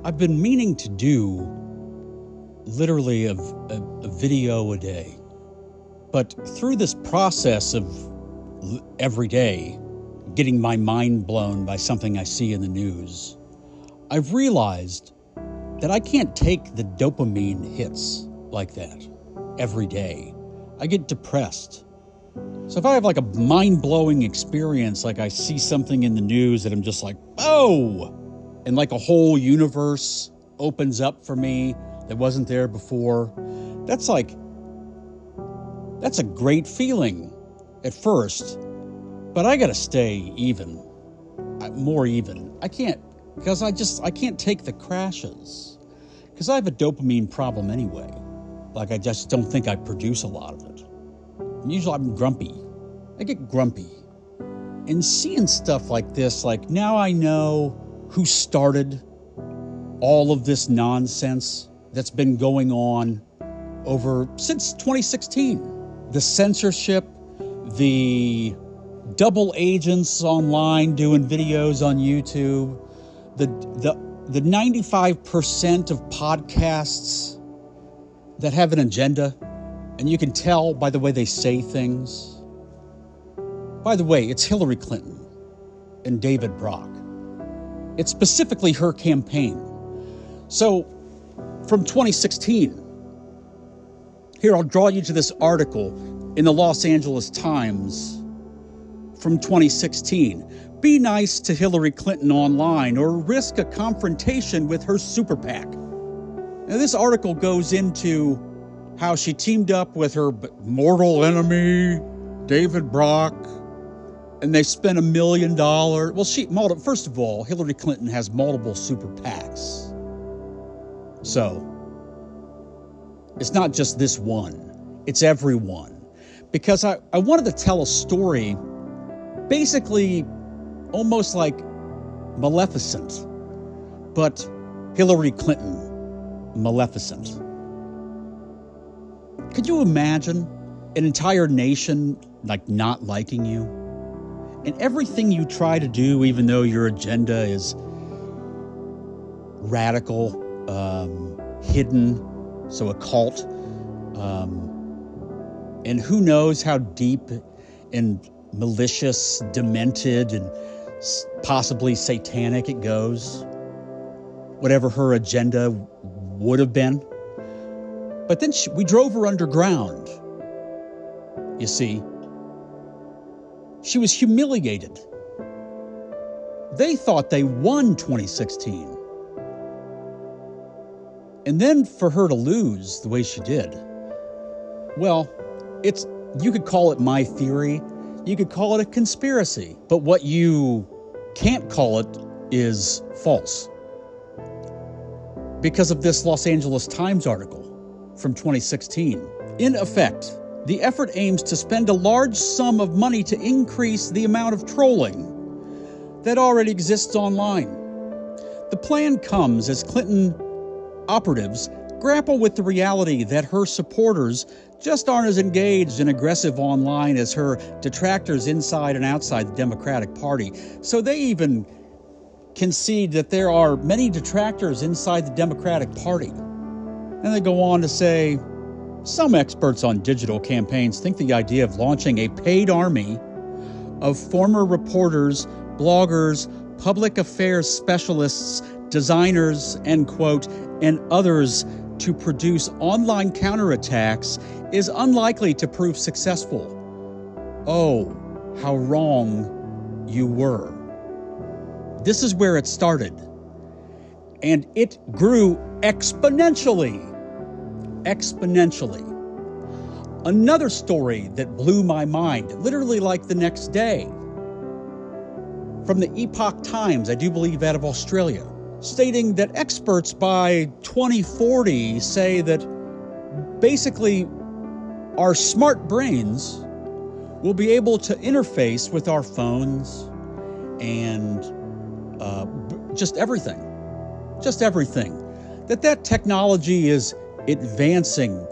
I've been meaning to do literally a video a day, but through this process of every day getting my mind blown by something I see in the news, I've realized that I can't take the dopamine hits like that every day. I get depressed. So if I have like a mind-blowing experience, like I see something in the news that I'm just like, oh, and like a whole universe opens up for me that wasn't there before, that's a great feeling at first, but I gotta stay even, more even. I can't take the crashes, because I have a dopamine problem anyway. Like, I just don't think I produce a lot of it. Usually I'm grumpy. I get grumpy. And seeing stuff like this, like now I know who started all of this nonsense that's been going on since 2016. The censorship, the double agents online doing videos on YouTube, the 95% of podcasts that have an agenda, and you can tell by the way they say things. By the way, it's Hillary Clinton and David Brock. It's specifically her campaign. So, from 2016, here I'll draw you to this article in the Los Angeles Times from 2016. Be nice to Hillary Clinton online or risk a confrontation with her super PAC. Now, this article goes into how she teamed up with her mortal enemy, David Brock, and they spent $1 million. Well, first of all, Hillary Clinton has multiple super PACs. So, it's not just this one, it's everyone. Because I wanted to tell a story, basically almost like Maleficent, but Hillary Clinton Maleficent. Could you imagine an entire nation like not liking you? And everything you try to do, even though your agenda is radical, hidden, so occult, and who knows how deep and malicious, demented, and possibly satanic it goes, whatever her agenda would have been. But then we drove her underground, you see. She was humiliated. They thought they won 2016. And then for her to lose the way she did, well, you could call it my theory, you could call it a conspiracy, but what you can't call it is false. Because of this Los Angeles Times article from 2016. In effect, the effort aims to spend a large sum of money to increase the amount of trolling that already exists online. The plan comes as Clinton operatives grapple with the reality that her supporters just aren't as engaged and aggressive online as her detractors inside and outside the Democratic Party. So they even concede that there are many detractors inside the Democratic Party. And they go on to say, some experts on digital campaigns think the idea of launching a paid army of former reporters, bloggers, public affairs specialists, designers, end quote, and others to produce online counterattacks is unlikely to prove successful. Oh, how wrong you were. This is where it started. And it grew exponentially. Exponentially. Another story that blew my mind, literally like the next day, from the Epoch Times, I do believe out of Australia, stating that experts by 2040 say that basically our smart brains will be able to interface with our phones and just everything. That technology is advancing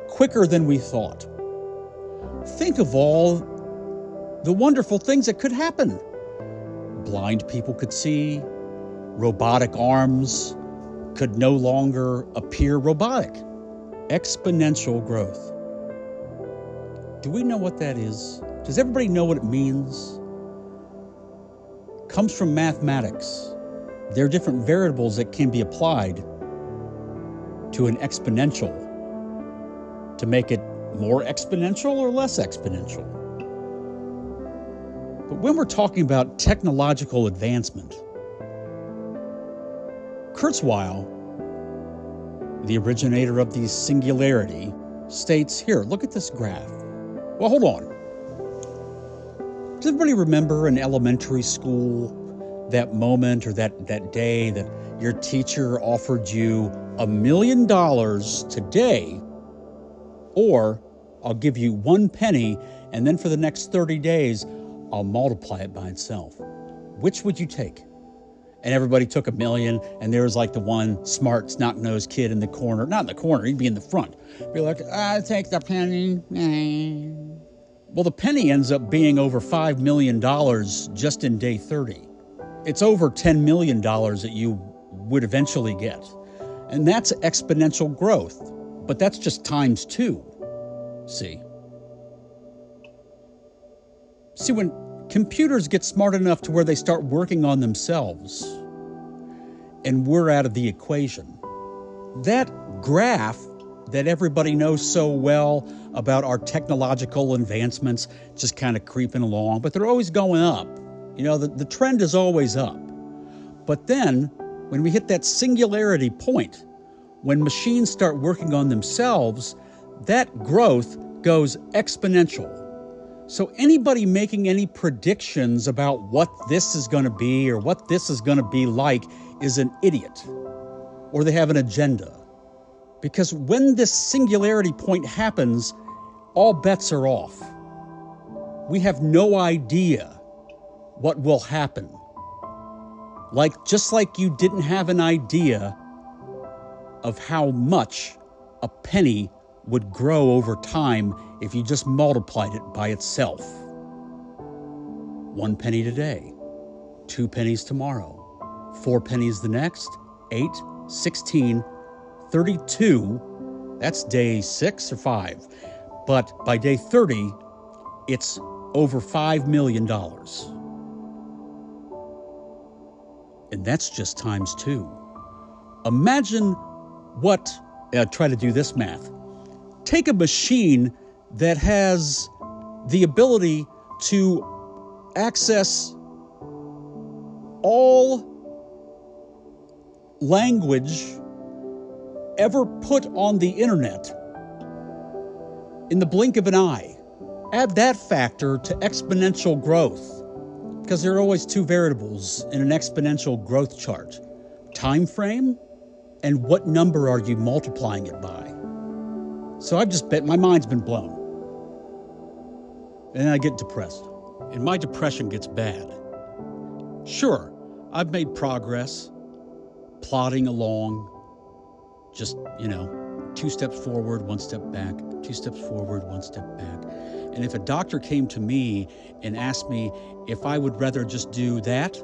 quicker than we thought. Think of all the wonderful things that could happen. Blind people could see, robotic arms could no longer appear robotic. Exponential growth. Do we know what that is? Does everybody know what it means? It comes from mathematics. There are different variables that can be applied to an exponential to make it more exponential or less exponential. But when we're talking about technological advancement, Kurzweil, the originator of the Singularity, states here, look at this graph. Well, hold on. Does everybody remember in elementary school that moment or that day that your teacher offered you $1 million today, or I'll give you 1 penny, and then for the next 30 days, I'll multiply it by itself? Which would you take? And everybody took $1 million, and there was like the one smart, snot-nosed kid in the corner. Not in the corner, he'd be in the front. Be like, I take the penny. Well, the penny ends up being over $5 million just in day 30. It's over $10 million that you would eventually get. And that's exponential growth. But that's just times 2. See, when computers get smart enough to where they start working on themselves, and we're out of the equation, that graph that everybody knows so well about our technological advancements just kind of creeping along, but they're always going up. You know, the trend is always up. But then when we hit that singularity point, when machines start working on themselves, that growth goes exponential. So anybody making any predictions about what this is going to be or what this is going to be like is an idiot, or they have an agenda. Because when this singularity point happens, all bets are off. We have no idea what will happen. Just like you didn't have an idea of how much a penny would grow over time if you just multiplied it by itself. 1 penny today, 2 pennies tomorrow, 4 pennies the next, 8, 16, 32, that's day 6 or 5. But by day 30, it's over $5 million. And that's just times 2. Imagine try to do this math. Take a machine that has the ability to access all language ever put on the internet in the blink of an eye. Add that factor to exponential growth, because there are always 2 variables in an exponential growth chart: time frame and what number are you multiplying it by. So I've just bet my mind's been blown. And I get depressed. And my depression gets bad. Sure, I've made progress, plodding along, just, 2 steps forward, 1 step back, 2 steps forward, 1 step back. And if a doctor came to me and asked me if I would rather just do that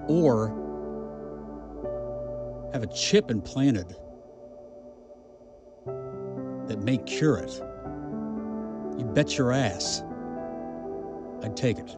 or have a chip implanted that may cure it, you bet your ass I'd take it.